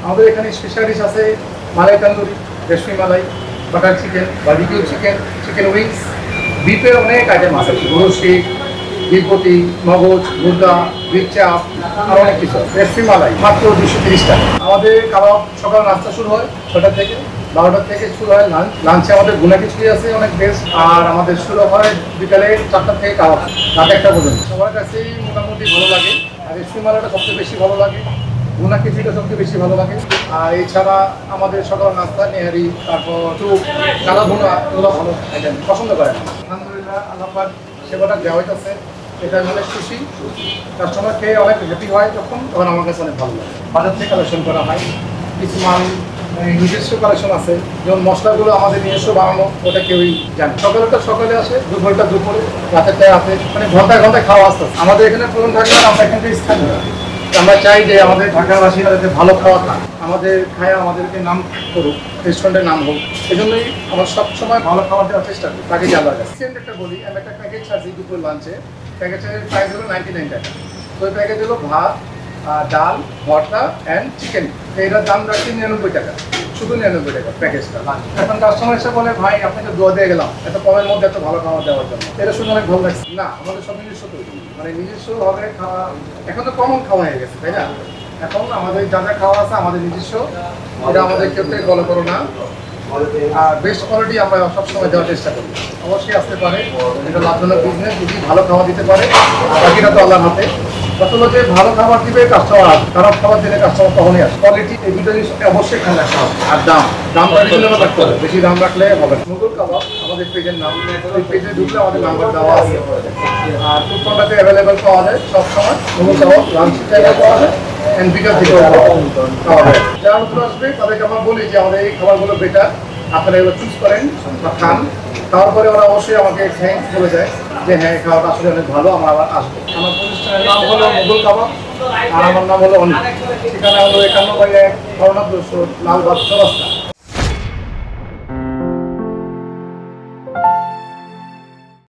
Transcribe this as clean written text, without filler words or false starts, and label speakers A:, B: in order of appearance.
A: আমাদের এখানে special dish আছে malai tandoori, reshmi malai, butter chicken, barbecue chicken, chicken wings, বিফের অনেক আইটেম আছে, গরু শিক, বিফ বটি, মগজ, মুরগা, বিফ চাপ, আর অনেক কিছু। রেশমি মালাই মাত্র 230 টাকা। আমাদের কাবাব সকাল নাস্তা শুরু হয় 6টা থেকে, 12টা থেকে শুরু হয় লাঞ্চ। লাঞ্চে আমাদের গুনা খিচুড়ি আছে অনেক বেস্ট, আর আমাদের শুরু হয় বিকালে 4টা থেকে কাবাব রাত 1টা পর্যন্ত। সবার কাছেই মোটামুটি ভালো লাগে, আর রেশমি মালাইটা সবচেয়ে বেশি ভালো লাগে, গুনা খিচুড়িটা সবচেয়ে বেশি ভালো লাগে। আর এছাড়া আমাদের সকাল নাস্তা নেহারি, তারপর চুপ, কালা ভুনা, এগুলো ভালো আইটেম পছন্দ করেন। আলহামদুলিল্লাহ আল্লাহ পাক সেবাটা দেওয়া হইতেছে, এটা অনেক খুশি। কাস্টমার খেয়ে অনেক হ্যাপি হয় তখন আমার কাছে অনেক ভালো লাগে। বাজার থেকে কালেকশন করা হয় কিছু মাল, নিজস্ব কালেকশন আছে, যেমন মশলাগুলো আমাদের নিজস্ব বানানো, ওটা কেউই জানে। সকালেরটা সকালে আসে, দুপুরটা দুপুরে, রাতেরটা রাতে, মানে ঘন্টায় ঘন্টায় খাওয়া আসতে আমাদের এখানে পুরন থাকে না। আমরা এখান থেকে স্থানীয়, আমরা চাই যে আমাদের ঢাকাবাসীরা যাতে ভালো খাওয়া খায়, আমাদের খায় আমাদেরকে নাম করুক, রেস্টুরেন্টের নাম হোক। এই জন্যই আমরা সবসময় ভালো খাবার দেওয়ার চেষ্টা করি তাকে জানার কাছে। একটা বলি, আমি একটা প্যাকেজ ছাড়ছি দুপুর লাঞ্চে, প্যাকেজের প্রাইস হলো 99 টাকা। তো ওই প্যাকেজ হলো ভাত, ডাল, ভর্তা অ্যান্ড চিকেন। এটার দাম রাখছি 99 টাকা, শুধু 99 টাকা প্যাকেজটা। এখন কাস্টমার এসে বলে, ভাই আপনাকে দোয়া দিয়ে গেলাম এত কমের মধ্যে এত ভালো খাবার দেওয়ার জন্য, এটা শুনে অনেক ভালো লাগছে। না, আমাদের সব নিজস্ব তৈরি, মানে নিজস্ব ভাবে খাওয়া। এখন তো কমন খাওয়া হয়ে গেছে, তাই না? এখন আমাদের যা যা খাওয়া আছে আমাদের নিজস্ব, এটা আমাদের কেউ থেকে ফলো করো না। আর বেস্ট কোয়ালিটি আমরা সবসময় দেওয়ার চেষ্টা করি। অবশ্যই আসতে পারে, এটা লাভজনক বিজনেস, যদি ভালো খাবার দিতে পারে, বাকিটা তো আল্লাহর হাতে। আসলে যে ভালো খাবার দিবে কাস্টমার আসবে, খারাপ খাবার দিলে কাস্টমার তখনই আসে। কোয়ালিটি এই দুটো জিনিস অবশ্যই খেয়াল রাখতে হবে। আর দামটা রিজনেবল রাখতে হবে, বেশি দাম রাখলে হবে না। মুঘল কাবাব আমাদের পেজের নাম, ওই পেজে ঢুকলে আমাদের নাম্বার দেওয়া আছে। আর ফুডকর্নারতে অ্যাভেলেবেল পাওয়া যায় সবসময়। মুঘল কাবাব লাঞ্চ টাইমে পাওয়া যায়, অ্যান্ড বিকাল থেকে পাওয়া যায়। যারা নতুন আসবে তাদেরকে আমরা বলি যে আমাদের এই খাবারগুলো বেটার, আপনারা এগুলো চুজ করেন বা খান। খাওয়ার পরে ওরা অবশ্যই আমাকে থ্যাঙ্কস বলে যায় যে হ্যাঁ, খাওয়াটা আসলে অনেক ভালো, আমরা আবার আসবো। আমার প্রতিষ্ঠানের নাম হলো মুঘল কাবাব, আর আমার নাম হলো অনিক। ঠিকানা হলো 51/1 করোনা 200 লালবাগ চৌরাস্তা।